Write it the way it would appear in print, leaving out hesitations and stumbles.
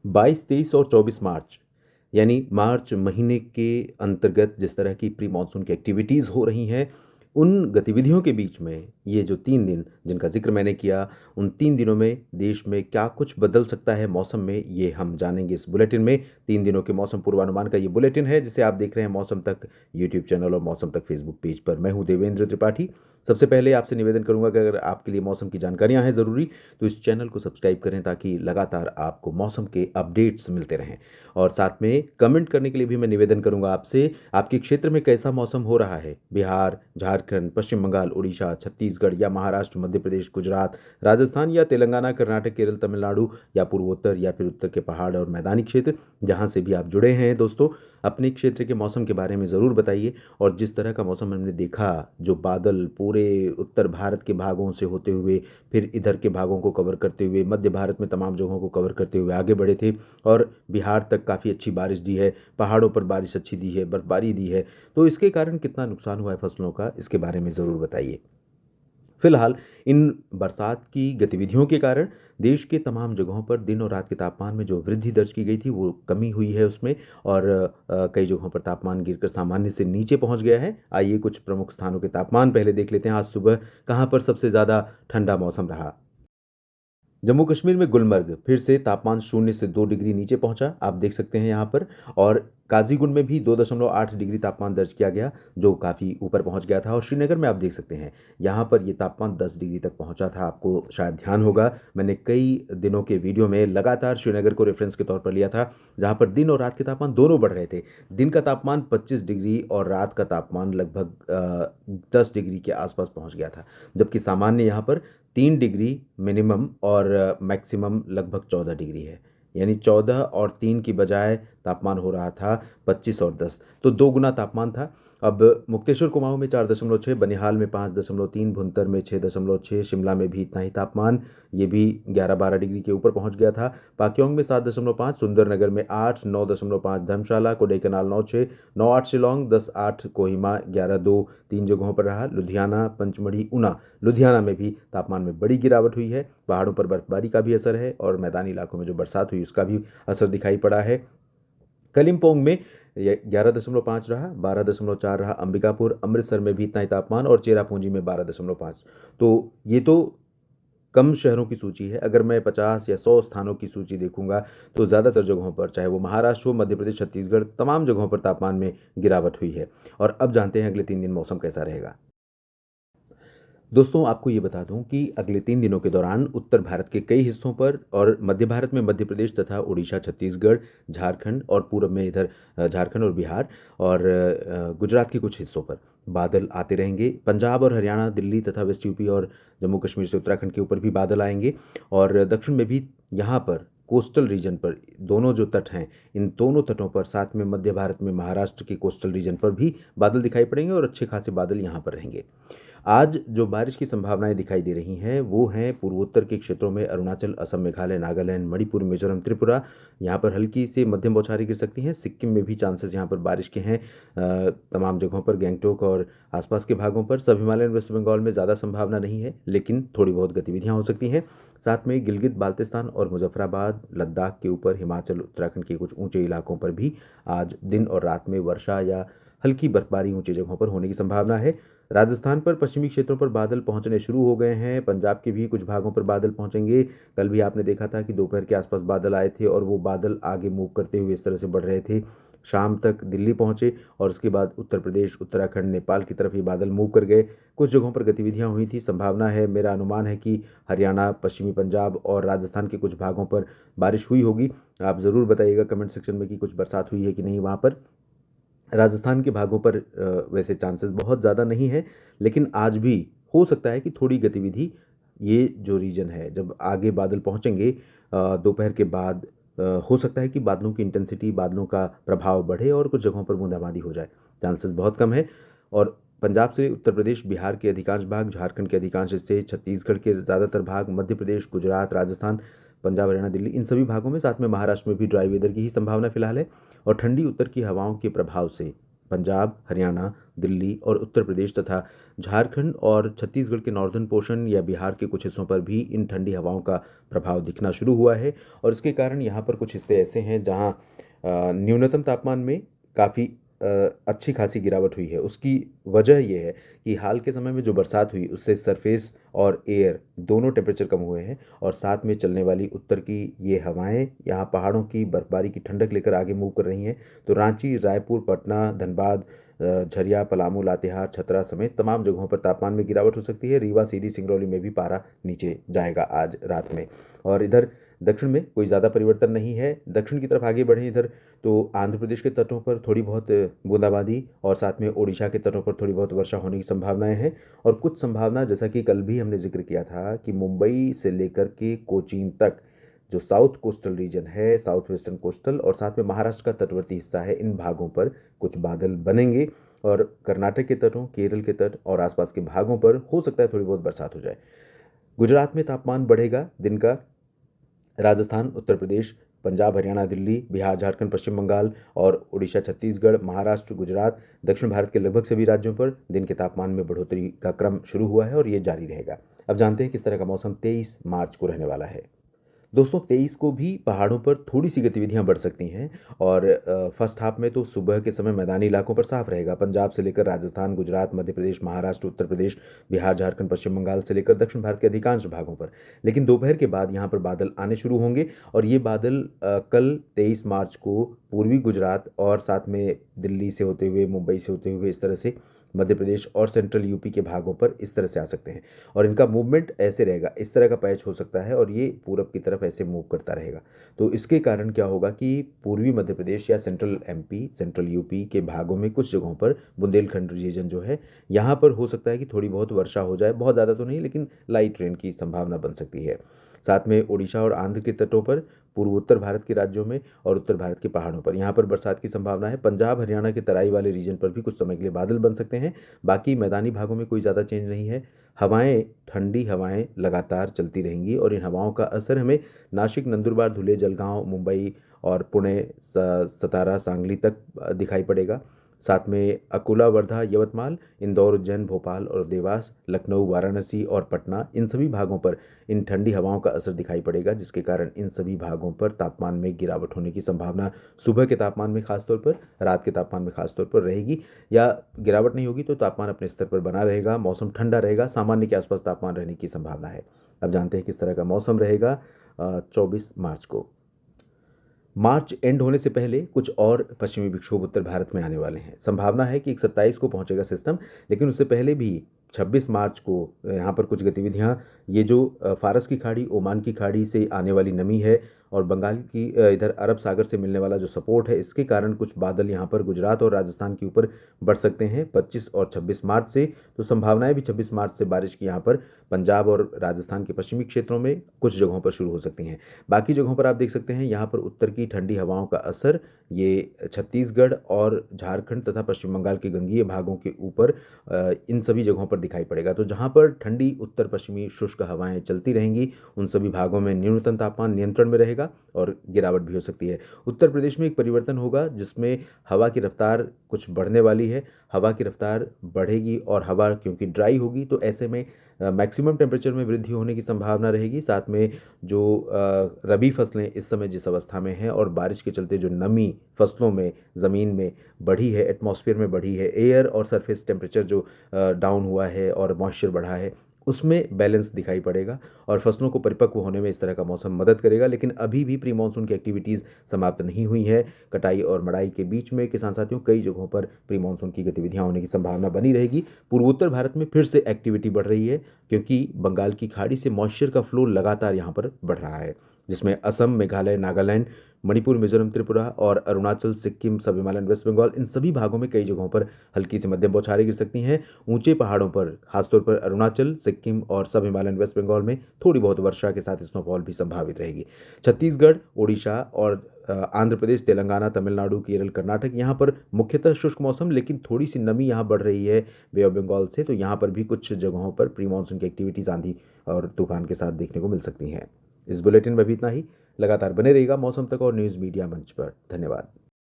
22, 23 और 24 मार्च यानी मार्च महीने के अंतर्गत जिस तरह की प्री मानसून की एक्टिविटीज़ हो रही हैं, उन गतिविधियों के बीच में ये जो 3 दिन जिनका ज़िक्र मैंने किया, उन 3 दिनों में देश में क्या कुछ बदल सकता है मौसम में, ये हम जानेंगे इस बुलेटिन में। 3 दिनों के मौसम पूर्वानुमान का ये बुलेटिन है, जिसे आप देख रहे हैं मौसम तक यूट्यूब चैनल और मौसम तक फेसबुक पेज पर। मैं हूँ देवेंद्र त्रिपाठी। सबसे पहले आपसे निवेदन करूँगा कि अगर आपके लिए मौसम की जानकारियाँ हैं ज़रूरी, तो इस चैनल को सब्सक्राइब करें ताकि लगातार आपको मौसम के अपडेट्स मिलते रहें। और साथ में कमेंट करने के लिए भी मैं निवेदन करूंगा आपसे, आपके क्षेत्र में कैसा मौसम हो रहा है। बिहार, झारखंड, पश्चिम बंगाल, उड़ीसा, छत्तीसगढ़ या महाराष्ट्र, मध्य प्रदेश, गुजरात, राजस्थान या तेलंगाना, कर्नाटक, केरल, तमिलनाडु या पूर्वोत्तर या फिर उत्तर के पहाड़ और मैदानी क्षेत्र, जहां से भी आप जुड़े हैं दोस्तों, अपने क्षेत्र के मौसम के बारे में ज़रूर बताइए। और जिस तरह का मौसम हमने देखा, जो बादल पूरे उत्तर भारत के भागों से होते हुए फिर इधर के भागों को कवर करते हुए मध्य भारत में तमाम जगहों को कवर करते हुए आगे बढ़े थे और बिहार तक काफ़ी अच्छी बारिश दी है, पहाड़ों पर बारिश अच्छी दी है, बर्फबारी दी है। तो इसके कारण कितना नुकसान हुआ है फसलों का, इसके बारे में ज़रूर बताइए। फिलहाल इन बरसात की गतिविधियों के कारण देश के तमाम जगहों पर दिन और रात के तापमान में जो वृद्धि दर्ज की गई थी, वो कमी हुई है उसमें। और कई जगहों पर तापमान गिरकर सामान्य से नीचे पहुंच गया है। आइए कुछ प्रमुख स्थानों के तापमान पहले देख लेते हैं। आज सुबह कहां पर सबसे ज़्यादा ठंडा मौसम रहा। जम्मू कश्मीर में गुलमर्ग फिर से तापमान 0 से 2 डिग्री नीचे पहुंचा, आप देख सकते हैं यहाँ पर। और काजीगुंड में भी 2.8 डिग्री तापमान दर्ज किया गया, जो काफ़ी ऊपर पहुंच गया था। और श्रीनगर में आप देख सकते हैं, यहाँ पर ये तापमान 10 डिग्री तक पहुंचा था। आपको शायद ध्यान होगा, मैंने कई दिनों के वीडियो में लगातार श्रीनगर को रेफरेंस के तौर पर लिया था, जहाँ पर दिन और रात के तापमान दोनों बढ़ रहे थे। दिन का तापमान 25 डिग्री और रात का तापमान लगभग 10 डिग्री के आसपास पहुंच गया था। जबकि सामान्य यहाँ पर 3 डिग्री मिनिमम और मैक्सिमम लगभग 14 डिग्री है। यानी 14 और 3 की बजाय तापमान हो रहा था 25 और 10, तो दो गुना तापमान था। अब मुक्तेश्वर कुमाऊं में 4.6, बनिहाल में 5.3, भुंतर में 6.6, शिमला में भी इतना ही तापमान, ये भी 11-12 डिग्री के ऊपर पहुंच गया था। पाक्योंग में 7.5, सुंदरनगर में 8, 9.5 धर्मशाला, कोडेकनाल 9.6, 9.8 शिलोंग, 10.8 कोहिमा, 11.2 तीन जगहों पर रहा। लुधियाना, पंचमढ़ी, ऊना, लुधियाना में भी तापमान में बड़ी गिरावट हुई है। पहाड़ों पर बर्फबारी का भी असर है और मैदानी इलाकों में जो बरसात हुई उसका भी असर दिखाई पड़ा है। कलिम्पोंग में 11.5 रहा, 12.4 रहा अंबिकापुर, अमृतसर में भी इतना ही तापमान और चेरापूंजी में 12.5। तो ये तो कम शहरों की सूची है। अगर मैं 50 या 100 स्थानों की सूची देखूंगा, तो ज़्यादातर जगहों पर, चाहे वो महाराष्ट्र हो, मध्य प्रदेश, छत्तीसगढ़, तमाम जगहों पर तापमान में गिरावट हुई है। और अब जानते हैं अगले 3 दिन मौसम कैसा रहेगा। दोस्तों, आपको ये बता दूं कि अगले 3 दिनों के दौरान उत्तर भारत के कई हिस्सों पर और मध्य भारत में मध्य प्रदेश तथा उड़ीसा, छत्तीसगढ़, झारखंड और पूरब में इधर झारखंड और बिहार और गुजरात के कुछ हिस्सों पर बादल आते रहेंगे। पंजाब और हरियाणा, दिल्ली तथा वेस्ट यूपी और जम्मू कश्मीर से उत्तराखंड के ऊपर भी बादल आएंगे। और दक्षिण में भी यहाँ पर कोस्टल रीजन पर, दोनों जो तट हैं, इन दोनों तटों पर, साथ में मध्य भारत में महाराष्ट्र के कोस्टल रीजन पर भी बादल दिखाई पड़ेंगे और अच्छे खासे बादल यहाँ पर रहेंगे। आज जो बारिश की संभावनाएं दिखाई दे रही हैं, वो हैं पूर्वोत्तर के क्षेत्रों में अरुणाचल, असम, मेघालय, नागालैंड, मणिपुर, मिजोरम, त्रिपुरा। यहाँ पर हल्की से मध्यम बौछारें गिर सकती हैं। सिक्किम में भी चांसेस यहाँ पर बारिश के हैं। तमाम जगहों पर, गैंगटोक और आसपास के भागों पर, सब हिमालयन वेस्ट बंगाल में ज़्यादा संभावना नहीं है, लेकिन थोड़ी बहुत गतिविधियाँ हो सकती हैं। साथ में गिलगित बाल्तिस्तान और मुजफ्फराबाद, लद्दाख के ऊपर, हिमाचल, उत्तराखंड के कुछ ऊंचे इलाकों पर भी आज दिन और रात में वर्षा या हल्की बर्फबारी ऊंची जगहों पर होने की संभावना है। राजस्थान पर पश्चिमी क्षेत्रों पर बादल पहुंचने शुरू हो गए हैं। पंजाब के भी कुछ भागों पर बादल पहुंचेंगे। कल भी आपने देखा था कि दोपहर के आसपास बादल आए थे और वो बादल आगे मूव करते हुए इस तरह से बढ़ रहे थे। शाम तक दिल्ली पहुंचे और उसके बाद उत्तर प्रदेश, उत्तराखंड, नेपाल की तरफ ये बादल मूव कर गए। कुछ जगहों पर गतिविधियां हुई थी। संभावना है, मेरा अनुमान है कि हरियाणा, पश्चिमी पंजाब और राजस्थान के कुछ भागों पर बारिश हुई होगी। आप ज़रूर बताइएगा कमेंट सेक्शन में कि कुछ बरसात हुई है कि नहीं वहाँ पर। राजस्थान के भागों पर वैसे चांसेस बहुत ज़्यादा नहीं है, लेकिन आज भी हो सकता है कि थोड़ी गतिविधि, ये जो रीजन है, जब आगे बादल पहुंचेंगे दोपहर के बाद, हो सकता है कि बादलों की इंटेंसिटी, बादलों का प्रभाव बढ़े और कुछ जगहों पर बूंदाबांदी हो जाए। चांसेस बहुत कम है। और पंजाब से उत्तर प्रदेश, बिहार के अधिकांश भाग, झारखंड के अधिकांश हिस्से, छत्तीसगढ़ के ज़्यादातर भाग, मध्य प्रदेश, गुजरात, राजस्थान, पंजाब, हरियाणा, दिल्ली, इन सभी भागों में, साथ में महाराष्ट्र में भी ड्राई वेदर की ही संभावना फिलहाल है। और ठंडी उत्तर की हवाओं के प्रभाव से पंजाब, हरियाणा, दिल्ली और उत्तर प्रदेश तथा झारखंड और छत्तीसगढ़ के नॉर्दर्न पोर्शन या बिहार के कुछ हिस्सों पर भी इन ठंडी हवाओं का प्रभाव दिखना शुरू हुआ है। और इसके कारण यहाँ पर कुछ हिस्से ऐसे हैं जहाँ न्यूनतम तापमान में काफ़ी अच्छी खासी गिरावट हुई है। उसकी वजह ये है कि हाल के समय में जो बरसात हुई उससे सरफेस और एयर दोनों टेम्परेचर कम हुए हैं, और साथ में चलने वाली उत्तर की ये हवाएं यहाँ पहाड़ों की बर्फबारी की ठंडक लेकर आगे मूव कर रही हैं। तो रांची, रायपुर, पटना, धनबाद, झरिया, पलामू, लातेहार, छतरा समेत तमाम जगहों पर तापमान में गिरावट हो सकती है। रीवा, सीधी, सिंगरौली में भी पारा नीचे जाएगा आज रात में। और इधर दक्षिण में कोई ज़्यादा परिवर्तन नहीं है। दक्षिण की तरफ आगे बढ़ें इधर तो आंध्र प्रदेश के तटों पर थोड़ी बहुत बूंदाबांदी और साथ में ओडिशा के तटों पर थोड़ी बहुत वर्षा होने की संभावनाएं हैं। और कुछ संभावना, जैसा कि कल भी हमने जिक्र किया था, कि मुंबई से लेकर के कोचीन तक जो साउथ कोस्टल रीजन है, साउथ वेस्टर्न कोस्टल और साथ में महाराष्ट्र का तटवर्ती हिस्सा है, इन भागों पर कुछ बादल बनेंगे। और कर्नाटक के तटों, केरल के तट और आसपास के भागों पर हो सकता है थोड़ी बहुत बरसात हो जाए। गुजरात में तापमान बढ़ेगा दिन का। राजस्थान, उत्तर प्रदेश, पंजाब, हरियाणा, दिल्ली, बिहार, झारखंड, पश्चिम बंगाल और उड़ीसा, छत्तीसगढ़, महाराष्ट्र, गुजरात, दक्षिण भारत के लगभग सभी राज्यों पर दिन के तापमान में बढ़ोतरी का क्रम शुरू हुआ है और ये जारी रहेगा। अब जानते हैं किस तरह का मौसम 23 मार्च को रहने वाला है। दोस्तों, 23 को भी पहाड़ों पर थोड़ी सी गतिविधियां बढ़ सकती हैं। और फर्स्ट हाफ में तो सुबह के समय मैदानी इलाकों पर साफ रहेगा। पंजाब से लेकर राजस्थान, गुजरात, मध्य प्रदेश, महाराष्ट्र, उत्तर प्रदेश, बिहार, झारखंड, पश्चिम बंगाल से लेकर दक्षिण भारत के अधिकांश भागों पर। लेकिन दोपहर के बाद यहाँ पर बादल आने शुरू होंगे और ये बादल कल 23 मार्च को पूर्वी गुजरात और साथ में दिल्ली से होते हुए, मुंबई से होते हुए, इस तरह से मध्य प्रदेश और सेंट्रल यूपी के भागों पर इस तरह से आ सकते हैं। और इनका मूवमेंट ऐसे रहेगा, इस तरह का पैच हो सकता है और ये पूरब की तरफ ऐसे मूव करता रहेगा। तो इसके कारण क्या होगा कि पूर्वी मध्य प्रदेश या सेंट्रल एमपी, सेंट्रल यूपी के भागों में कुछ जगहों पर बुंदेलखंड रीजन जो है, यहाँ पर हो सकता है कि थोड़ी बहुत वर्षा हो जाए। बहुत ज़्यादा तो नहीं, लेकिन लाइट रेन की संभावना बन सकती है। साथ में उड़ीसा और आंध्र के तटों पर, पूर्वोत्तर भारत के राज्यों में और उत्तर भारत के पहाड़ों पर यहाँ पर बरसात की संभावना है। पंजाब, हरियाणा के तराई वाले रीजन पर भी कुछ समय के लिए बादल बन सकते हैं। बाकी मैदानी भागों में कोई ज़्यादा चेंज नहीं है। हवाएं, ठंडी हवाएं लगातार चलती रहेंगी और इन हवाओं का असर हमें नासिक, नंदुरबार, धुले, जलगांव, मुंबई और पुणे, सतारा, सांगली तक दिखाई पड़ेगा। साथ में अकोला, वर्धा, यवतमाल, इंदौर, उज्जैन, भोपाल और देवास, लखनऊ, वाराणसी और पटना, इन सभी भागों पर इन ठंडी हवाओं का असर दिखाई पड़ेगा, जिसके कारण इन सभी भागों पर तापमान में गिरावट होने की संभावना सुबह के तापमान में खासतौर पर, रात के तापमान में खासतौर पर रहेगी। या गिरावट नहीं होगी तो तापमान अपने स्तर पर बना रहेगा, मौसम ठंडा रहेगा, सामान्य के आसपास तापमान रहने की संभावना है। अब जानते हैं किस तरह का मौसम रहेगा 24 मार्च को। मार्च एंड होने से पहले कुछ और पश्चिमी विक्षोभ उत्तर भारत में आने वाले हैं। संभावना है कि 27 को पहुंचेगा सिस्टम, लेकिन उससे पहले भी 26 मार्च को यहाँ पर कुछ गतिविधियाँ, ये जो फारस की खाड़ी, ओमान की खाड़ी से आने वाली नमी है और बंगाल की इधर अरब सागर से मिलने वाला जो सपोर्ट है, इसके कारण कुछ बादल यहाँ पर गुजरात और राजस्थान के ऊपर बढ़ सकते हैं 25 और 26 मार्च से। तो संभावनाएं भी 26 मार्च से बारिश की यहाँ पर पंजाब और राजस्थान के पश्चिमी क्षेत्रों में कुछ जगहों पर शुरू हो सकती हैं। बाकी जगहों पर आप देख सकते हैं यहाँ पर उत्तर की ठंडी हवाओं का असर ये छत्तीसगढ़ और झारखंड तथा पश्चिम बंगाल के गंगीय भागों के ऊपर इन सभी जगहों पर दिखाई पड़ेगा। तो जहाँ पर ठंडी उत्तर पश्चिमी शुष्क हवाएं चलती रहेंगी, उन सभी भागों में न्यूनतम तापमान नियंत्रण में रहेगा और गिरावट भी हो सकती है। उत्तर प्रदेश में एक परिवर्तन होगा जिसमें हवा की रफ्तार कुछ बढ़ने वाली है। हवा की रफ्तार बढ़ेगी और हवा क्योंकि ड्राई होगी, तो ऐसे में मैक्सिमम टेम्परेचर में वृद्धि होने की संभावना रहेगी। साथ में जो रबी फसलें इस समय जिस अवस्था में हैं और बारिश के चलते जो नमी फसलों में, ज़मीन में बढ़ी है, एटमॉस्फेयर में बढ़ी है, एयर और सरफेस टेम्परेचर जो डाउन हुआ है और मॉइस्चर बढ़ा है, उसमें बैलेंस दिखाई पड़ेगा और फसलों को परिपक्व होने में इस तरह का मौसम मदद करेगा। लेकिन अभी भी प्री मानसून की एक्टिविटीज़ समाप्त नहीं हुई है। कटाई और मड़ाई के बीच में किसान साथियों कई जगहों पर प्री मानसून की गतिविधियां होने की संभावना बनी रहेगी। पूर्वोत्तर भारत में फिर से एक्टिविटी बढ़ रही है क्योंकि बंगाल की खाड़ी से मॉइस्चर का फ्लो लगातार यहाँ पर बढ़ रहा है, जिसमें असम, मेघालय, नागालैंड, मणिपुर, मिजोरम, त्रिपुरा और अरुणाचल, सिक्किम, सब हिमालयन, वेस्ट बंगाल, इन सभी भागों में कई जगहों पर हल्की से मध्यम बौछारें गिर सकती हैं। ऊंचे पहाड़ों पर खासतौर पर अरुणाचल, सिक्किम और सब हिमालयन, वेस्ट बंगाल में थोड़ी बहुत वर्षा के साथ स्नोफॉल भी संभावित रहेगी। छत्तीसगढ़, ओडिशा और आंध्र प्रदेश, तेलंगाना, तमिलनाडु, केरल, कर्नाटक, यहाँ पर मुख्यतः शुष्क मौसम, लेकिन थोड़ी सी नमी यहाँ बढ़ रही है बे ऑफ बंगाल से, तो यहाँ पर भी कुछ जगहों पर प्री मानसून की एक्टिविटीज़ आंधी और तूफान के साथ देखने को मिल सकती हैं। इस बुलेटिन में भी इतना ही। लगातार बने रहिएगा मौसम तक और न्यूज़ मीडिया मंच पर। धन्यवाद।